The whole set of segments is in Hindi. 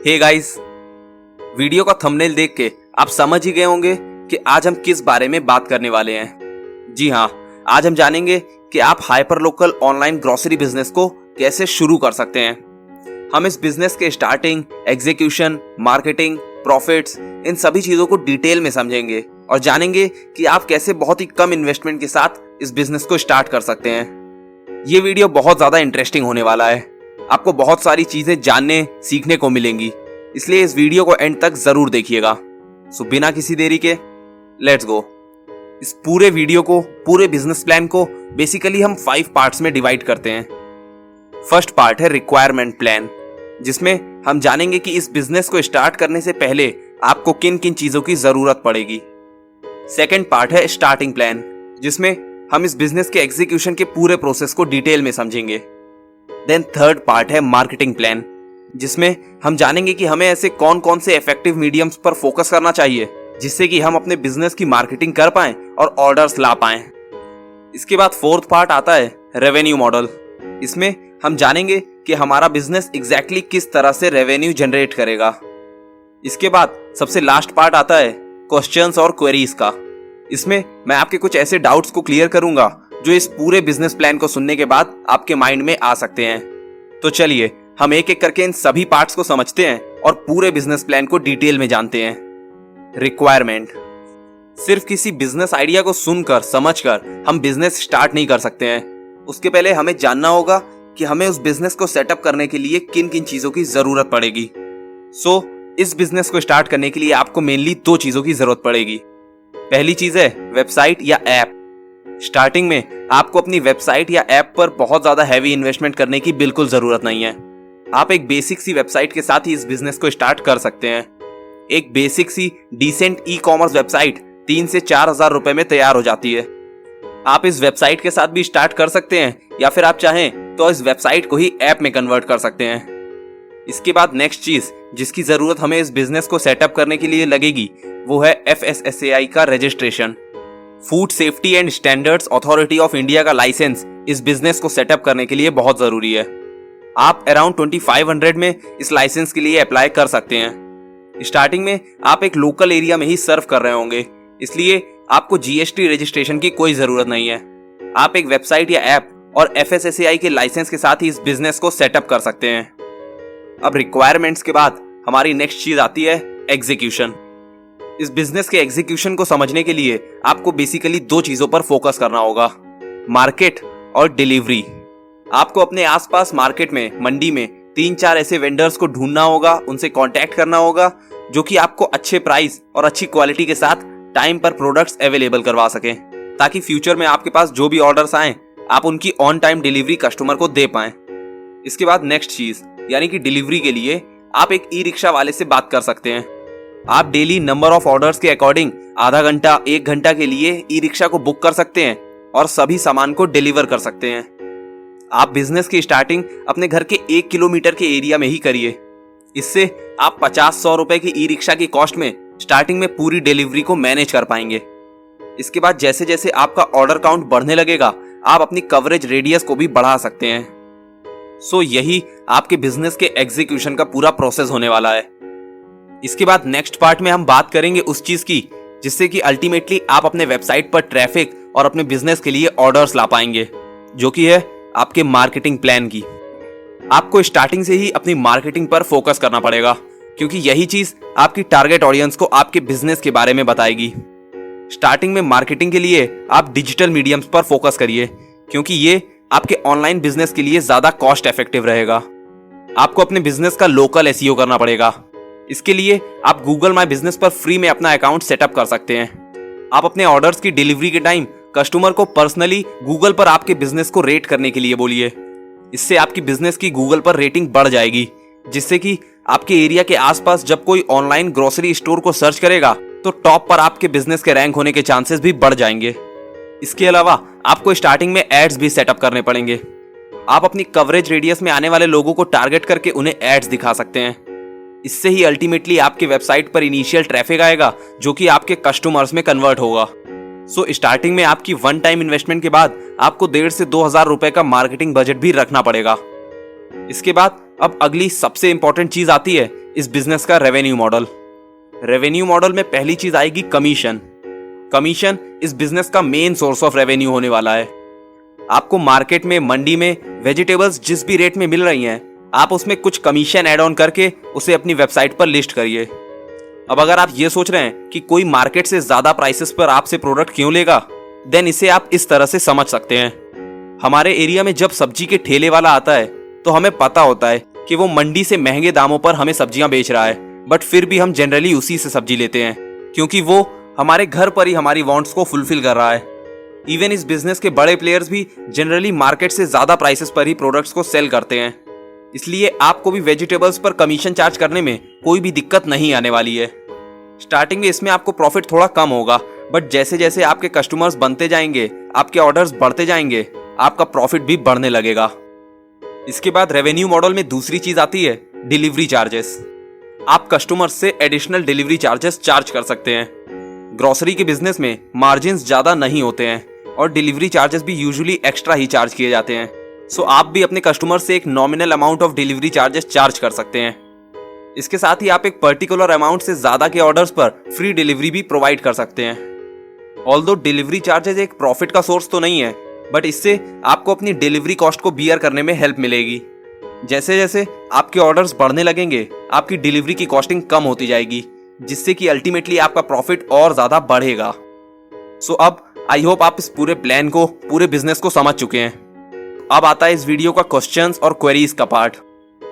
हे गाइस, वीडियो का थंबनेल देख के आप समझ ही गए होंगे कि आज हम किस बारे में बात करने वाले हैं। जी हाँ, आज हम जानेंगे कि आप hyper local online grocery business को कैसे शुरू कर सकते हैं। हम इस बिजनेस के स्टार्टिंग, एग्जीक्यूशन, मार्केटिंग, प्रॉफिट्स, इन सभी चीजों को डिटेल में समझेंगे और जानेंगे कि आप कैसे बहुत ही कम इन्वेस्टमेंट के साथ इस बिजनेस को स्टार्ट कर सकते हैं। ये वीडियो बहुत ज्यादा इंटरेस्टिंग होने वाला है। आपको बहुत सारी चीजें जानने सीखने को मिलेंगी, इसलिए इस वीडियो को एंड तक जरूर देखिएगा। सो बिना किसी देरी के लेट्स गो। इस पूरे वीडियो को, पूरे बिजनेस प्लान को बेसिकली हम 5 पार्ट्स में डिवाइड करते हैं। फर्स्ट पार्ट है रिक्वायरमेंट प्लान, जिसमें हम जानेंगे कि इस बिजनेस को स्टार्ट करने से पहले आपको किन किन चीजों की जरूरत पड़ेगी। सेकेंड पार्ट है स्टार्टिंग प्लान, जिसमें हम इस बिजनेस के एग्जीक्यूशन के पूरे प्रोसेस को डिटेल में समझेंगे। देन थर्ड पार्ट है मार्केटिंग प्लान, जिसमें हम जानेंगे कि हमें ऐसे कौन कौन से इफेक्टिव मीडियम्स पर फोकस करना चाहिए जिससे कि हम अपने बिजनेस की मार्केटिंग कर पाएं और ऑर्डर्स ला पाएं। इसके बाद फोर्थ पार्ट आता है रेवेन्यू मॉडल। इसमें हम जानेंगे कि हमारा बिजनेस एग्जैक्टली किस तरह से रेवेन्यू जनरेट करेगा। इसके बाद सबसे लास्ट पार्ट आता है क्वेश्चंस और क्वेरीज का। इसमें मैं आपके कुछ ऐसे डाउट्स को क्लियर करूंगा जो इस पूरे बिजनेस प्लान को सुनने के बाद आपके माइंड में आ सकते हैं। तो चलिए हम एक एक करके इन सभी पार्ट्स को समझते हैं और पूरे बिजनेस प्लान को डिटेल में जानते हैं। रिक्वायरमेंट। सिर्फ किसी बिजनेस आइडिया को सुनकर, समझकर हम बिजनेस स्टार्ट नहीं कर सकते हैं। उसके पहले हमें जानना होगा कि हमें उस बिजनेस को सेटअप करने के लिए किन किन चीजों की जरूरत पड़ेगी। सो इस बिजनेस को स्टार्ट करने के लिए आपको मेनली 2 चीजों की जरूरत पड़ेगी। पहली चीज है वेबसाइट या ऐप। स्टार्टिंग में आपको अपनी वेबसाइट या ऐप पर बहुत ज्यादा हैवी इन्वेस्टमेंट करने की बिल्कुल जरूरत नहीं है। आप एक बेसिक सी वेबसाइट के साथ ही इस बिजनेस को स्टार्ट कर सकते हैं। एक बेसिक सी डिसेंट ई कॉमर्स वेबसाइट 3 से 4 हजार रुपए में तैयार हो जाती है। आप इस वेबसाइट के साथ भी स्टार्ट कर सकते हैं या फिर आप चाहें तो इस वेबसाइट को ही ऐप में कन्वर्ट कर सकते हैं। इसके बाद नेक्स्ट चीज जिसकी जरूरत हमें इस बिजनेस को सेटअप करने के लिए लगेगी वो है FSSAI का registration. Food safety and standards authority of India का लाइसेंस इस बिजनेस को सेटअप करने के लिए बहुत जरूरी है। आप अराउंड 2500 में इस लाइसेंस के लिए अप्लाई कर सकते हैं। स्टार्टिंग में आप एक लोकल एरिया में ही सर्व कर रहे होंगे, इसलिए आपको GST रजिस्ट्रेशन की कोई जरूरत नहीं है। आप एक वेबसाइट या ऐप और FSSAI के लाइसेंस के साथ ही इस बिजनेस को सेटअप कर सकते हैं। अब रिक्वायरमेंट्स के बाद हमारी नेक्स्ट चीज आती है एग्जीक्यूशन। इस बिजनेस के एग्जीक्यूशन को समझने के लिए आपको बेसिकली 2 चीजों पर फोकस करना होगा, मार्केट और डिलीवरी। आपको अपने आसपास मार्केट में, मंडी में 3-4 ऐसे वेंडर्स को ढूंढना होगा, उनसे कांटेक्ट करना होगा जो कि आपको अच्छे प्राइस और अच्छी क्वालिटी के साथ टाइम पर प्रोडक्ट्स अवेलेबल करवा सकें, ताकि फ्यूचर में आपके पास जो भी ऑर्डर्स आए आप उनकी ऑन टाइम डिलीवरी कस्टमर को दे पाएं। इसके बाद नेक्स्ट चीज यानी कि डिलीवरी के लिए आप एक ई रिक्शा वाले से बात कर सकते हैं। आप डेली नंबर ऑफ ऑर्डर्स के अकॉर्डिंग आधा घंटा, 1 घंटा के लिए ई रिक्शा को बुक कर सकते हैं और सभी सामान को डिलीवर कर सकते हैं। आप बिजनेस की स्टार्टिंग अपने घर के 1 किलोमीटर के एरिया में ही करिए। इससे आप 50-100 रुपए की ई रिक्शा की कॉस्ट में स्टार्टिंग में पूरी डिलीवरी को मैनेज कर पाएंगे। इसके बाद जैसे जैसे आपका ऑर्डर काउंट बढ़ने लगेगा, आप अपनी कवरेज रेडियस को भी बढ़ा सकते हैं। सो यही आपके बिजनेस के एग्जीक्यूशन का पूरा प्रोसेस होने वाला है। इसके बाद नेक्स्ट पार्ट में हम बात करेंगे उस चीज की जिससे कि अल्टीमेटली आप अपने वेबसाइट पर ट्रैफिक और अपने बिजनेस के लिए ऑर्डर्स ला पाएंगे, जो कि है आपके मार्केटिंग प्लान की। आपको स्टार्टिंग से ही अपनी मार्केटिंग पर फोकस करना पड़ेगा, क्योंकि यही चीज आपकी टारगेट ऑडियंस को आपके बिजनेस के बारे में बताएगी। स्टार्टिंग में मार्केटिंग के लिए आप डिजिटल मीडियम्स पर फोकस करिए, क्योंकि ये आपके ऑनलाइन बिजनेस के लिए ज्यादा कॉस्ट इफेक्टिव रहेगा। आपको अपने बिजनेस का लोकल SEO करना पड़ेगा। इसके लिए आप गूगल माई बिजनेस पर फ्री में अपना अकाउंट सेटअप कर सकते हैं। आप अपने ऑर्डर्स की डिलीवरी के टाइम कस्टमर को पर्सनली गूगल पर आपके बिजनेस को रेट करने के लिए बोलिए। इससे आपकी बिजनेस की गूगल पर रेटिंग बढ़ जाएगी, जिससे कि आपके एरिया के आसपास जब कोई ऑनलाइन ग्रोसरी स्टोर को सर्च करेगा तो टॉप पर आपके बिजनेस के रैंक होने के चांसेस भी बढ़ जाएंगे। इसके अलावा आपको स्टार्टिंग में एड्स भी सेटअप करने पड़ेंगे। आप अपनी कवरेज रेडियस में आने वाले लोगों को टारगेट करके उन्हें एड्स दिखा सकते हैं। इससे ही अल्टीमेटली आपके वेबसाइट पर इनिशियल ट्रैफिक आएगा, जो कि आपके कस्टमर्स में कन्वर्ट होगा। सो स्टार्टिंग में आपकी 1 टाइम इन्वेस्टमेंट के बाद आपको 1,500 से 2,000 रुपए का मार्केटिंग बजट भी रखना पड़ेगा। इसके बाद अब अगली सबसे इंपॉर्टेंट चीज आती है इस बिजनेस का रेवेन्यू मॉडल। रेवेन्यू मॉडल में पहली चीज आएगी कमीशन। कमीशन इस बिजनेस का मेन सोर्स ऑफ रेवेन्यू होने वाला है। आपको मार्केट में, मंडी में वेजिटेबल्स जिस भी रेट में मिल रही हैं, आप उसमें कुछ कमीशन ऐड ऑन करके उसे अपनी वेबसाइट पर लिस्ट करिए। अब अगर आप ये सोच रहे हैं कि कोई मार्केट से ज्यादा प्राइसेस पर आपसे प्रोडक्ट क्यों लेगा, देन इसे आप इस तरह से समझ सकते हैं। हमारे एरिया में जब सब्जी के ठेले वाला आता है तो हमें पता होता है कि वो मंडी से महंगे दामों पर हमें सब्जियां बेच रहा है, बट फिर भी हम जनरली उसी से सब्जी लेते हैं क्योंकि वो हमारे घर पर ही हमारी वांट्स को फुलफिल कर रहा है। इवन इस बिजनेस के बड़े प्लेयर्स भी जनरली मार्केट से ज्यादा प्राइसेस पर ही प्रोडक्ट्स को सेल करते हैं। इसलिए आपको भी वेजिटेबल्स पर कमीशन चार्ज करने में कोई भी दिक्कत नहीं आने वाली है। स्टार्टिंग में इसमें आपको प्रॉफिट थोड़ा कम होगा, बट जैसे जैसे आपके कस्टमर्स बनते जाएंगे, आपके ऑर्डर्स बढ़ते जाएंगे, आपका प्रॉफिट भी बढ़ने लगेगा। इसके बाद रेवेन्यू मॉडल में दूसरी चीज आती है डिलीवरी चार्जेस। आप कस्टमर्स से एडिशनल डिलीवरी चार्जेस चार्ज कर सकते हैं। ग्रोसरी के बिजनेस में मार्जिन्स ज्यादा नहीं होते हैं और डिलीवरी चार्जेस भी यूजुअली एक्स्ट्रा ही चार्ज किए जाते हैं। सो आप भी अपने कस्टमर से एक nominal amount of delivery charges charge कर सकते हैं। इसके साथ ही आप एक पर्टिकुलर अमाउंट से ज्यादा के ऑर्डर्स पर फ्री डिलीवरी भी प्रोवाइड कर सकते हैं। ऑल्दो डिलीवरी चार्जेस एक प्रॉफिट का सोर्स तो नहीं है, बट इससे आपको अपनी डिलीवरी कॉस्ट को बियर करने में हेल्प मिलेगी। जैसे जैसे आपके ऑर्डर्स बढ़ने लगेंगे, आपकी डिलीवरी की कॉस्टिंग कम होती जाएगी, जिससे कि अल्टीमेटली आपका प्रॉफिट और ज्यादा बढ़ेगा। सो अब आई होप आप इस पूरे प्लान को, पूरे बिजनेस को समझ चुके हैं। अब आता है इस वीडियो का क्वेश्चंस और क्वेरीज का पार्ट।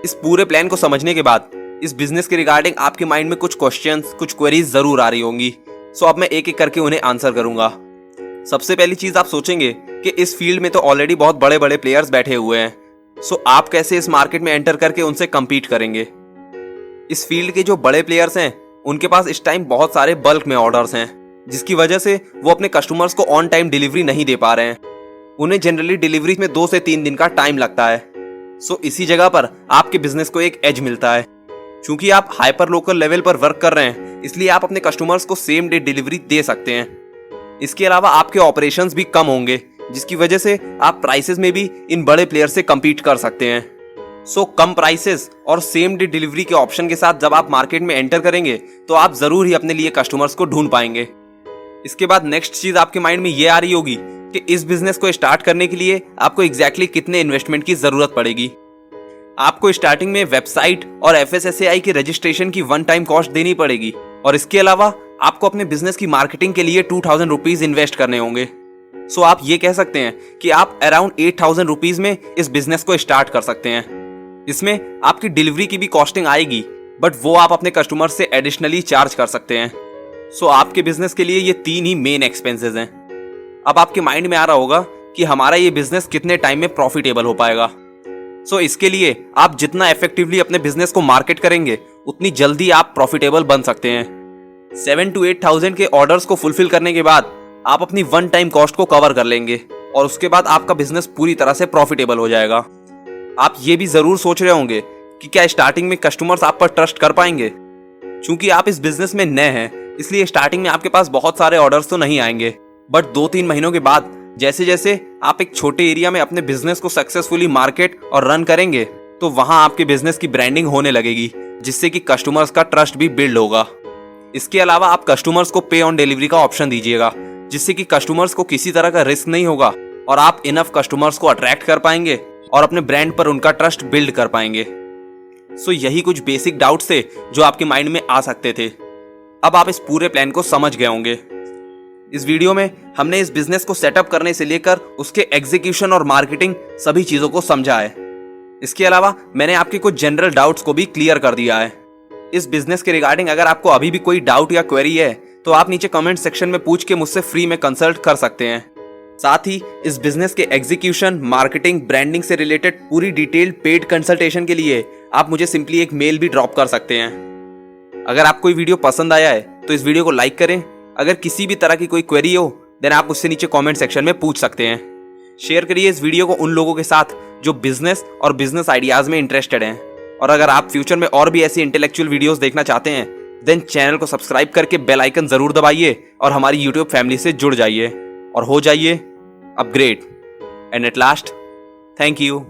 इस पूरे प्लान को समझने के बाद इस बिजनेस के रिगार्डिंग आपके माइंड में कुछ क्वेश्चंस, कुछ क्वेरीज जरूर आ रही होंगी। सो अब मैं एक एक करके उन्हें आंसर करूंगा। सबसे पहली चीज आप सोचेंगे कि इस फील्ड में तो ऑलरेडी बहुत बड़े बड़े प्लेयर्स बैठे हुए हैं, सो आप कैसे इस मार्केट में एंटर करके उनसे compete करेंगे। इस फील्ड के जो बड़े प्लेयर्स हैं उनके पास इस टाइम बहुत सारे बल्क में ऑर्डर्स हैं, जिसकी वजह से वो अपने कस्टमर्स को ऑन टाइम डिलीवरी नहीं दे पा रहे हैं। उन्हें जनरली डिलीवरी में 2 से 3 दिन का टाइम लगता है। सो इसी जगह पर आपके बिजनेस को एक एज मिलता है। क्योंकि आप हाइपर लोकल लेवल पर वर्क कर रहे हैं, इसलिए आप अपने कस्टमर्स को सेम डे डिलीवरी दे सकते हैं। इसके अलावा आपके ऑपरेशंस भी कम होंगे, जिसकी वजह से आप प्राइसेस में भी इन बड़े प्लेयर से compete कर सकते हैं। सो कम प्राइसेस और सेम डे डिलीवरी के ऑप्शन के साथ जब आप मार्केट में एंटर करेंगे तो आप जरूर ही अपने लिए कस्टमर्स को ढूंढ पाएंगे। इसके बाद नेक्स्ट चीज आपके माइंड में ये आ रही होगी कि इस बिजनेस को स्टार्ट करने के लिए आपको एग्जैक्टली कितने इन्वेस्टमेंट की जरूरत पड़ेगी। आपको स्टार्टिंग में वेबसाइट और FSSAI के रजिस्ट्रेशन की 1 टाइम कॉस्ट देनी पड़ेगी और इसके अलावा आपको अपने बिजनेस की मार्केटिंग के लिए 2000 रुपीज इन्वेस्ट करने होंगे। सो आप ये कह सकते हैं कि आप अराउंड 8000 रुपीज में इस बिजनेस को स्टार्ट कर सकते हैं। इसमें आपकी डिलीवरी की भी कॉस्टिंग आएगी, बट वो आप अपने कस्टमर से एडिशनली चार्ज कर सकते हैं। सो आपके बिजनेस के लिए ये 3 ही मेन एक्सपेंसेस हैं। अब आपके माइंड में आ रहा होगा कि हमारा ये बिजनेस कितने टाइम में प्रॉफिटेबल हो पाएगा। सो इसके लिए आप जितना इफेक्टिवली अपने बिजनेस को मार्केट करेंगे, उतनी जल्दी आप प्रॉफिटेबल बन सकते हैं। 7 to 8,000 के ऑर्डर्स को फुलफिल करने के बाद आप अपनी 1 टाइम कॉस्ट को कवर कर लेंगे और उसके बाद आपका बिजनेस पूरी तरह से प्रॉफिटेबल हो जाएगा। आप ये भी जरूर सोच रहे होंगे कि क्या स्टार्टिंग में कस्टमर्स आप पर ट्रस्ट कर पाएंगे। चूंकि आप इस बिजनेस में नए हैं, इसलिए स्टार्टिंग में आपके पास बहुत सारे ऑर्डर्स तो नहीं आएंगे, बट 2-3 महीनों के बाद जैसे जैसे आप एक छोटे एरिया में अपने बिजनेस को सक्सेसफुली मार्केट और रन करेंगे, तो वहां आपके बिजनेस की ब्रांडिंग होने लगेगी, जिससे कि कस्टमर्स का ट्रस्ट भी बिल्ड होगा। इसके अलावा आप कस्टमर्स को पे ऑन डिलीवरी का ऑप्शन दीजिएगा, जिससे कि कस्टमर्स को किसी तरह का रिस्क नहीं होगा और आप इनफ कस्टमर्स को अट्रैक्ट कर पाएंगे और अपने ब्रांड पर उनका ट्रस्ट बिल्ड कर पाएंगे। सो यही कुछ बेसिक डाउट्स थे जो आपके माइंड में आ सकते थे। अब आप इस पूरे प्लान को समझ गए होंगे। इस वीडियो में हमने इस बिजनेस को सेटअप करने से लेकर उसके एग्जीक्यूशन और मार्केटिंग सभी चीजों को समझा है। इसके अलावा मैंने आपके कुछ जनरल डाउट्स को भी क्लियर कर दिया है। इस बिजनेस के रिगार्डिंग अगर आपको अभी भी कोई डाउट या क्वेरी है तो आप नीचे कमेंट सेक्शन में पूछ के मुझसे फ्री में कंसल्ट कर सकते हैं। साथ ही इस बिजनेस के एग्जीक्यूशन, मार्केटिंग, ब्रांडिंग से रिलेटेड पूरी डिटेल पेड कंसल्टेशन के लिए आप मुझे सिंपली एक मेल भी ड्रॉप कर सकते हैं। अगर आपको ये वीडियो पसंद आया है तो इस वीडियो को लाइक करें। अगर किसी भी तरह की कोई क्वेरी हो देन आप मुझसे नीचे कमेंट सेक्शन में पूछ सकते हैं। शेयर करिए इस वीडियो को उन लोगों के साथ जो बिजनेस और बिजनेस आइडियाज में इंटरेस्टेड हैं। और अगर आप फ्यूचर में और भी ऐसी इंटेलेक्चुअल वीडियोस देखना चाहते हैं देन चैनल को सब्सक्राइब करके बेल आइकन जरूर दबाइए और हमारी यूट्यूब फैमिली से जुड़ जाइए और हो जाइए upgrade. And at last, thank you.